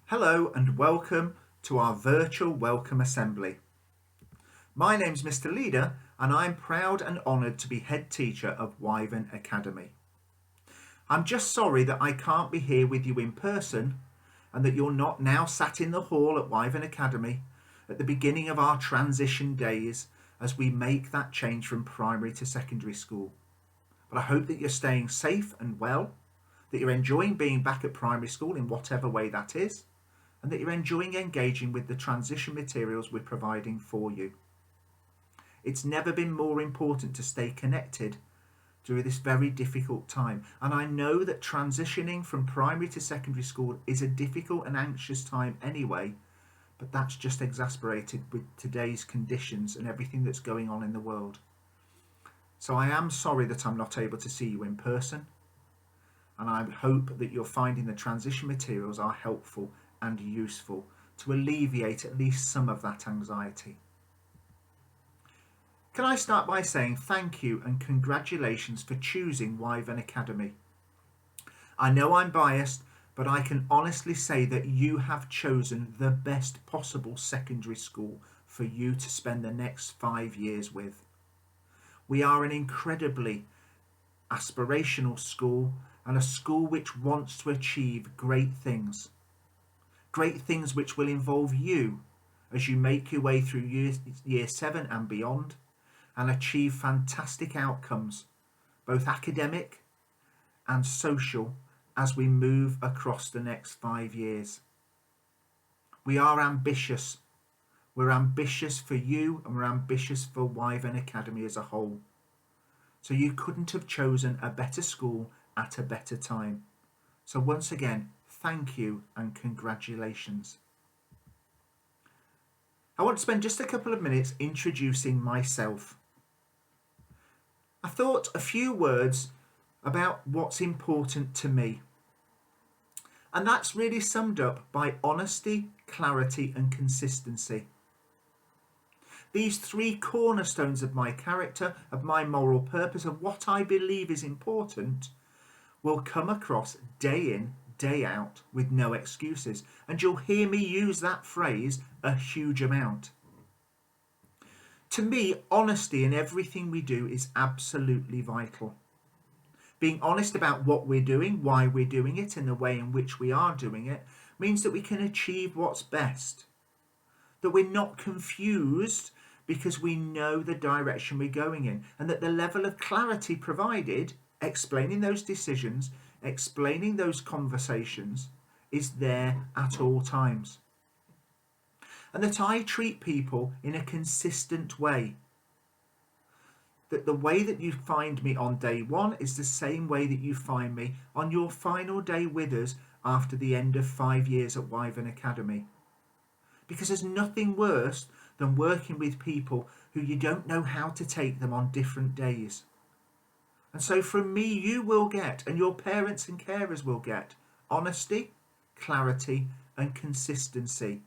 Hello and welcome to our virtual welcome assembly. My name's Mr. Leader and I'm proud and honoured to be head teacher of Wyvern Academy. I'm just sorry that I can't be here with you in person and that you're not now sat in the hall at Wyvern Academy at the beginning of our transition days as we make that change from primary to secondary school. But I hope that you're staying safe and well, that you're enjoying being back at primary school in whatever way that is, and that you're enjoying engaging with the transition materials we're providing for you. It's never been more important to stay connected during this very difficult time. And I know that transitioning from primary to secondary school is a difficult and anxious time anyway, but that's just exasperated with today's conditions and everything that's going on in the world. So I am sorry that I'm not able to see you in person, and I hope that you're finding the transition materials are helpful and useful to alleviate at least some of that anxiety. Can I start by saying thank you and congratulations for choosing Wyvern Academy. I know I'm biased, but I can honestly say that you have chosen the best possible secondary school for you to spend the next 5 years with. We are an incredibly aspirational school and a school which wants to achieve great things which will involve you as you make your way through year 7 and beyond and achieve fantastic outcomes, both academic and social, as we move across the next 5 years. We are ambitious. We're ambitious for you and we're ambitious for Wyvern Academy as a whole. So you couldn't have chosen a better school at a better time. So once again, thank you and congratulations. I want to spend just a couple of minutes introducing myself. I thought a few words about what's important to me. And that's really summed up by honesty, clarity and consistency. These 3 cornerstones of my character, of my moral purpose, of what I believe is important, will come across day in, day out with no excuses. And you'll hear me use that phrase a huge amount. To me, honesty in everything we do is absolutely vital. Being honest about what we're doing, why we're doing it, and the way in which we are doing it means that we can achieve what's best. That we're not confused because we know the direction we're going in, and that the level of clarity provided, explaining those decisions, explaining those conversations, is there at all times. And that I treat people in a consistent way. That the way that you find me on day 1 is the same way that you find me on your final day with us after the end of 5 years at Wyvern Academy. Because there's nothing worse than working with people who you don't know how to take them on different days. And so from me you will get, and your parents and carers will get, honesty, clarity and consistency.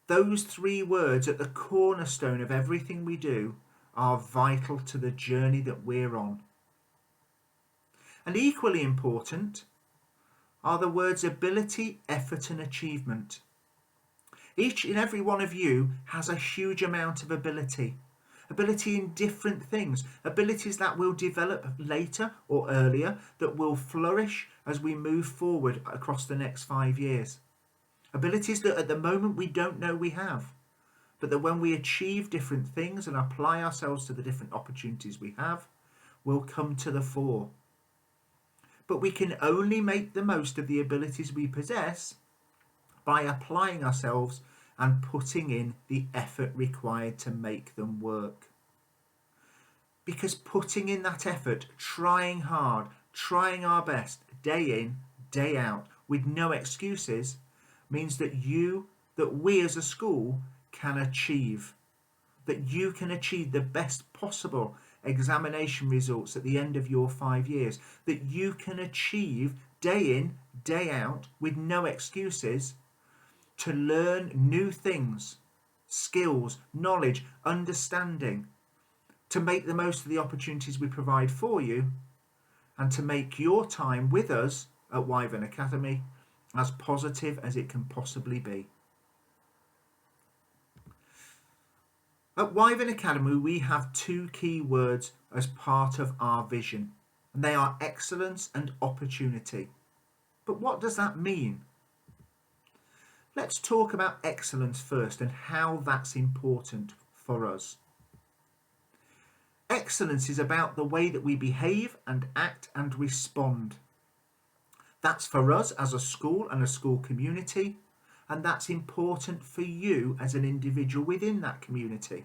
Those 3 words at the cornerstone of everything we do are vital to the journey that we're on. And equally important are the words ability, effort and achievement. Each and every one of you has a huge amount of ability in different things, abilities that will develop later or earlier, that will flourish as we move forward across the next 5 years. Abilities that at the moment we don't know we have, but that when we achieve different things and apply ourselves to the different opportunities we have, will come to the fore. But we can only make the most of the abilities we possess by applying ourselves and putting in the effort required to make them work. Because putting in that effort, trying hard, trying our best, day in, day out, with no excuses, means that we as a school can achieve. That you can achieve the best possible examination results at the end of your 5 years. That you can achieve day in, day out, with no excuses, to learn new things, skills, knowledge, understanding, to make the most of the opportunities we provide for you, and to make your time with us at Wyvern Academy as positive as it can possibly be. At Wyvern Academy, we have two key words as part of our vision, and they are excellence and opportunity. But what does that mean? Let's talk about excellence first and how that's important for us. Excellence is about the way that we behave and act and respond. That's for us as a school and a school community, and that's important for you as an individual within that community.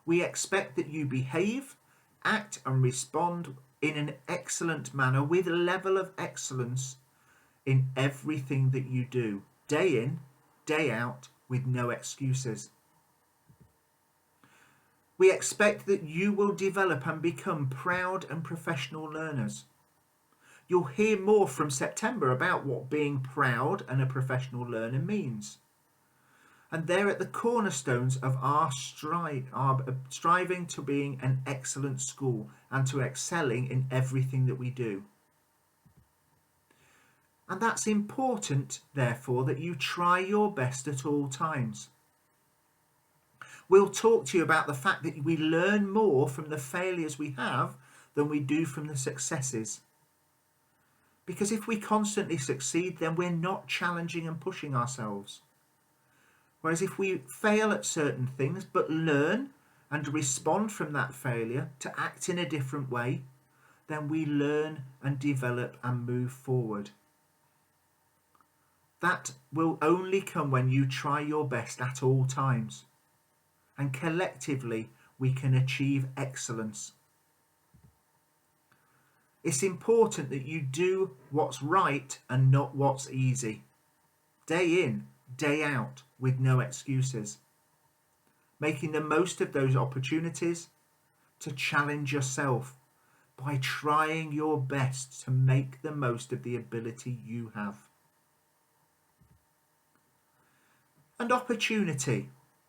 We expect that you behave, act and respond in an excellent manner with a level of excellence in everything that you do, day in, day out, with no excuses. We expect that you will develop and become proud and professional learners. You'll hear more from September about what being proud and a professional learner means. And they're at the cornerstones of our striving to being an excellent school and to excelling in everything that we do. And that's important, therefore, that you try your best at all times. We'll talk to you about the fact that we learn more from the failures we have than we do from the successes. Because if we constantly succeed, then we're not challenging and pushing ourselves. Whereas if we fail at certain things but learn and respond from that failure to act in a different way, then we learn and develop and move forward. That will only come when you try your best at all times. And collectively, we can achieve excellence. It's important that you do what's right and not what's easy. Day in, day out, with no excuses. Making the most of those opportunities to challenge yourself by trying your best to make the most of the ability you have. And opportunity.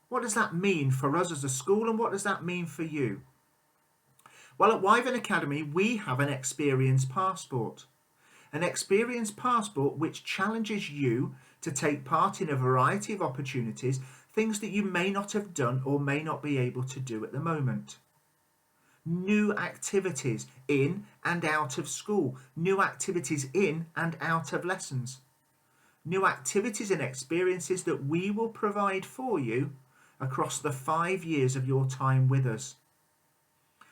What does that mean for us as a school, and what does that mean for you? Well, at Wyvern Academy, we have an experience passport. An experience passport which challenges you to take part in a variety of opportunities, things that you may not have done or may not be able to do at the moment. New activities in and out of school, new activities in and out of lessons. New activities and experiences that we will provide for you across the 5 years of your time with us.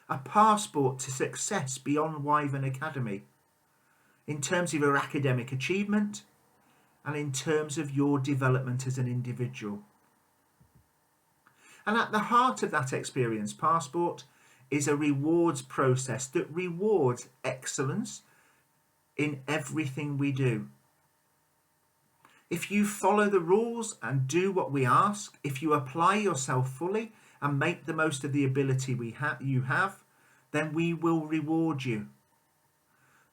A passport to success beyond Wyvern Academy in terms of your academic achievement and in terms of your development as an individual. And at the heart of that experience passport is a rewards process that rewards excellence in everything we do. If you follow the rules and do what we ask, if you apply yourself fully and make the most of the ability you have, then we will reward you.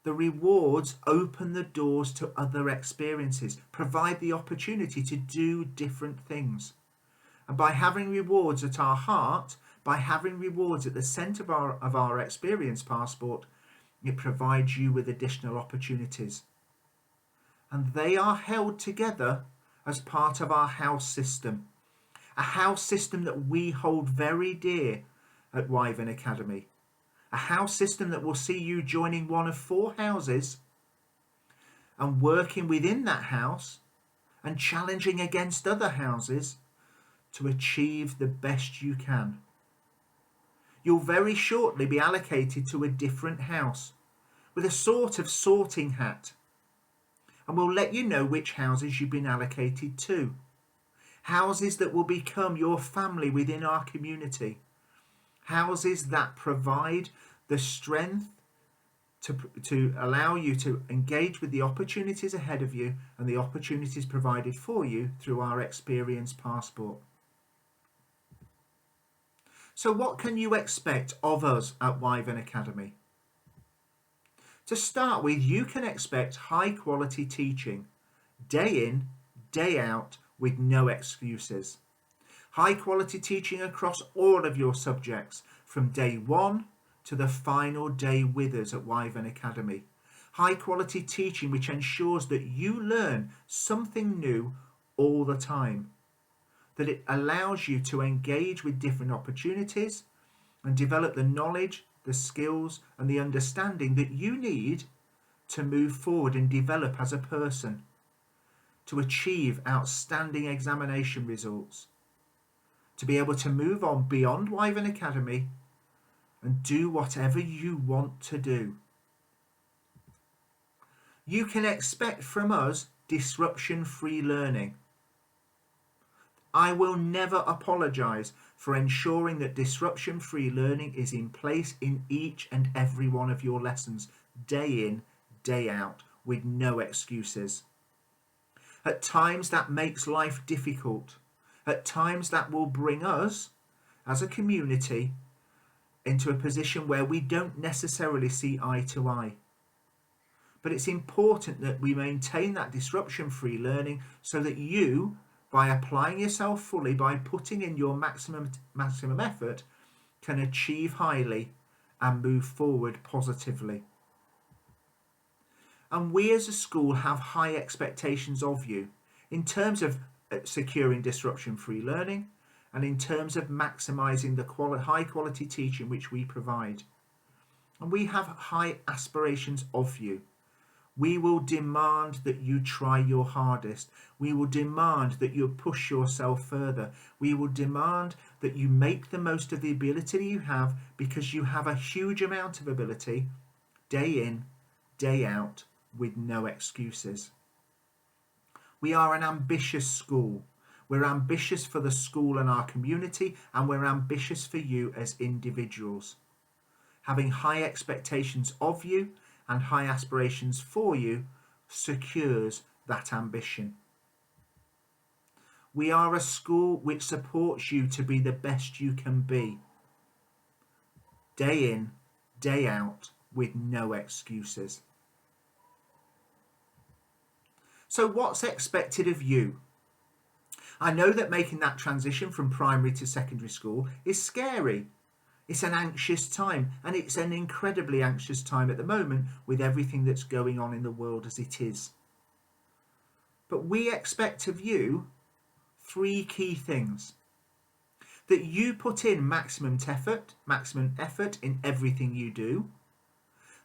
The rewards open the doors to other experiences, provide the opportunity to do different things. And by having rewards at our heart, by having rewards at the centre of our experience passport, it provides you with additional opportunities. And they are held together as part of our house system. A house system that we hold very dear at Wyvern Academy. A house system that will see you joining one of 4 houses and working within that house and challenging against other houses to achieve the best you can. You'll very shortly be allocated to a different house with a sort of sorting hat, and we'll let you know which houses you've been allocated to. Houses that will become your family within our community. Houses that provide the strength to allow you to engage with the opportunities ahead of you and the opportunities provided for you through our experience passport. So what can you expect of us at Wyvern Academy? To start with, you can expect high quality teaching, day in, day out, with no excuses. High quality teaching across all of your subjects from day 1 to the final day with us at Wyvern Academy. High quality teaching which ensures that you learn something new all the time, that it allows you to engage with different opportunities and develop the knowledge, the skills, and the understanding that you need to move forward and develop as a person, to achieve outstanding examination results, to be able to move on beyond Wyvern Academy and do whatever you want to do. You can expect from us disruption-free learning. I will never apologise for ensuring that disruption-free learning is in place in each and every one of your lessons, day in, day out, with no excuses. At times that makes life difficult. At times that will bring us, as a community, into a position where we don't necessarily see eye to eye. But it's important that we maintain that disruption-free learning so that you, by applying yourself fully, by putting in your maximum effort, can achieve highly and move forward positively. And we as a school have high expectations of you in terms of securing disruption-free learning and in terms of maximising the high quality teaching which we provide. And we have high aspirations of you. We will demand that you try your hardest. We will demand that you push yourself further. We will demand that you make the most of the ability you have, because you have a huge amount of ability, day in, day out, with no excuses. We are an ambitious school. We're ambitious for the school and our community, and we're ambitious for you as individuals. Having high expectations of you and high aspirations for you secures that ambition. We are a school which supports you to be the best you can be, day in, day out, with no excuses. So what's expected of you? I know that making that transition from primary to secondary school is scary. It's an anxious time, and it's an incredibly anxious time at the moment with everything that's going on in the world as it is. But we expect of you 3 key things. That you put in maximum effort in everything you do.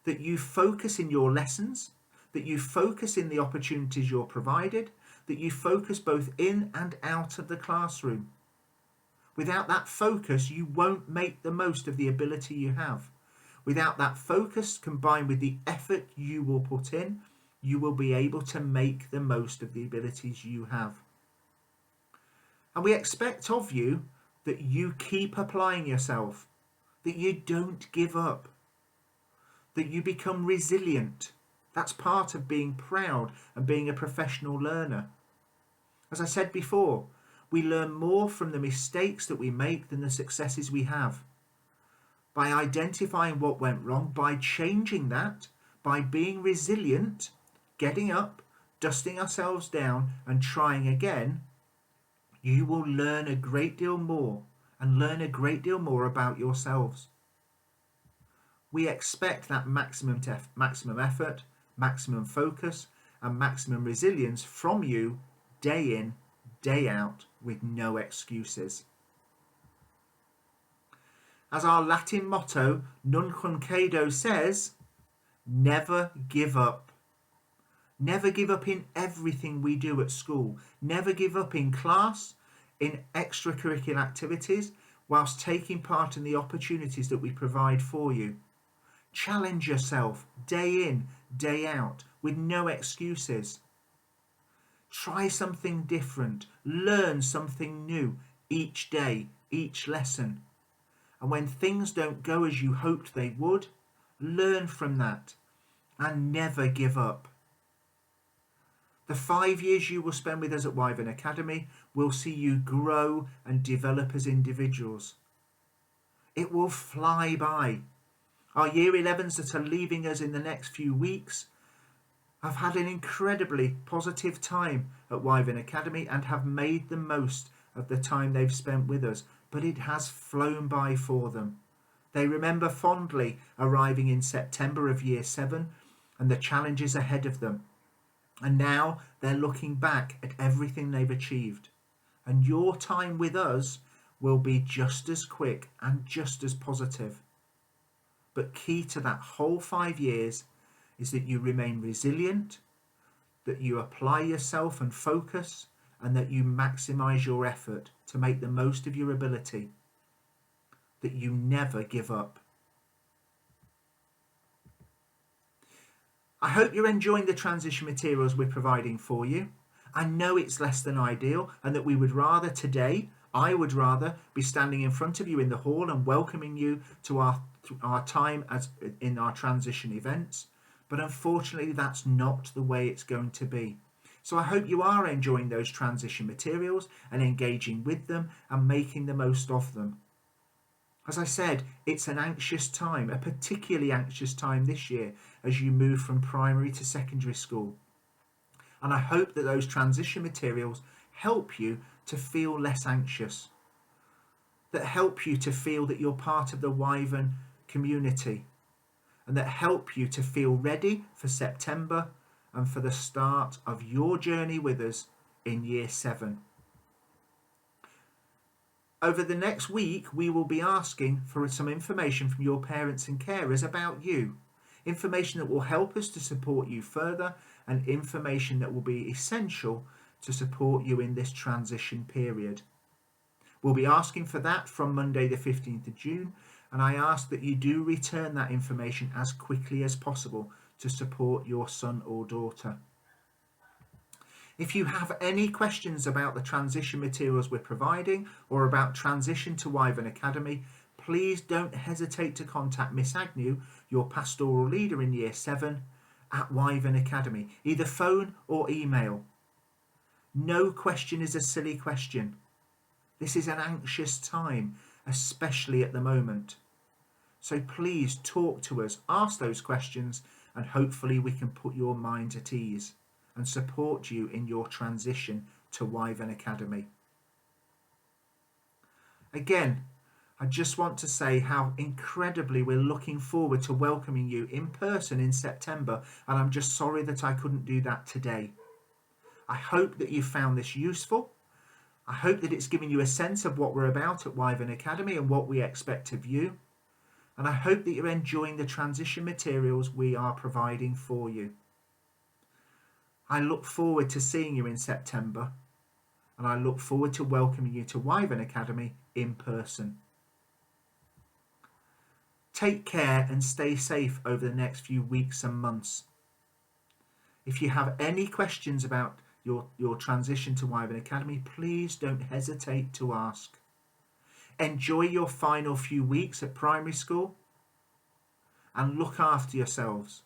That you focus in your lessons. That you focus in the opportunities you're provided. That you focus both in and out of the classroom. Without that focus, you won't make the most of the ability you have. Without that focus, combined with the effort you will put in, you will be able to make the most of the abilities you have. And we expect of you that you keep applying yourself, that you don't give up, that you become resilient. That's part of being proud and being a professional learner. As I said before, we learn more from the mistakes that we make than the successes we have. By identifying what went wrong, by changing that, by being resilient, getting up, dusting ourselves down and trying again, you will learn a great deal more and learn a great deal more about yourselves. We expect that maximum effort, maximum focus and maximum resilience from you, day in, day out, with no excuses. As our Latin motto, Nunquam Cedo, says, never give up. Never give up in everything we do at school. Never give up in class, in extracurricular activities, whilst taking part in the opportunities that we provide for you. Challenge yourself day in, day out, with no excuses. Try something different. Learn something new each day, each lesson. And when things don't go as you hoped they would, learn from that and never give up. The 5 years you will spend with us at Wyvern Academy will see you grow and develop as individuals. It will fly by. Our Year 11s that are leaving us in the next few weeks have had an incredibly positive time at Wyvern Academy and have made the most of the time they've spent with us, but it has flown by for them. They remember fondly arriving in September of Year 7 and the challenges ahead of them. And now they're looking back at everything they've achieved. And your time with us will be just as quick and just as positive. But key to that whole 5 years is that you remain resilient, that you apply yourself and focus, and that you maximize your effort to make the most of your ability, that you never give up. I hope you're enjoying the transition materials we're providing for you. I know it's less than ideal, and that I would rather be standing in front of you in the hall and welcoming you to our time as in our transition events. But unfortunately, that's not the way it's going to be. So I hope you are enjoying those transition materials and engaging with them and making the most of them. As I said, it's an anxious time, a particularly anxious time this year as you move from primary to secondary school. And I hope that those transition materials help you to feel less anxious, that help you to feel that you're part of the Wyvern community, and that help you to feel ready for September and for the start of your journey with us in Year 7. Over the next week, we will be asking for some information from your parents and carers about you. Information that will help us to support you further, and information that will be essential to support you in this transition period. We'll be asking for that from Monday the 15th of June, and I ask that you do return that information as quickly as possible to support your son or daughter. If you have any questions about the transition materials we're providing or about transition to Wyvern Academy, please don't hesitate to contact Miss Agnew, your pastoral leader in Year 7, at Wyvern Academy, either phone or email. No question is a silly question. This is an anxious time, especially at the moment. So please talk to us, ask those questions, and hopefully we can put your mind at ease and support you in your transition to Wyvern Academy. Again, I just want to say how incredibly we're looking forward to welcoming you in person in September, and I'm just sorry that I couldn't do that today. I hope that you found this useful. I hope that it's given you a sense of what we're about at Wyvern Academy and what we expect of you. And I hope that you're enjoying the transition materials we are providing for you. I look forward to seeing you in September, and I look forward to welcoming you to Wyvern Academy in person. Take care and stay safe over the next few weeks and months. If you have any questions about your transition to Wyvern Academy, please don't hesitate to ask. Enjoy your final few weeks at primary school and look after yourselves.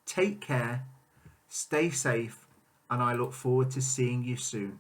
Take care, stay safe, and I look forward to seeing you soon.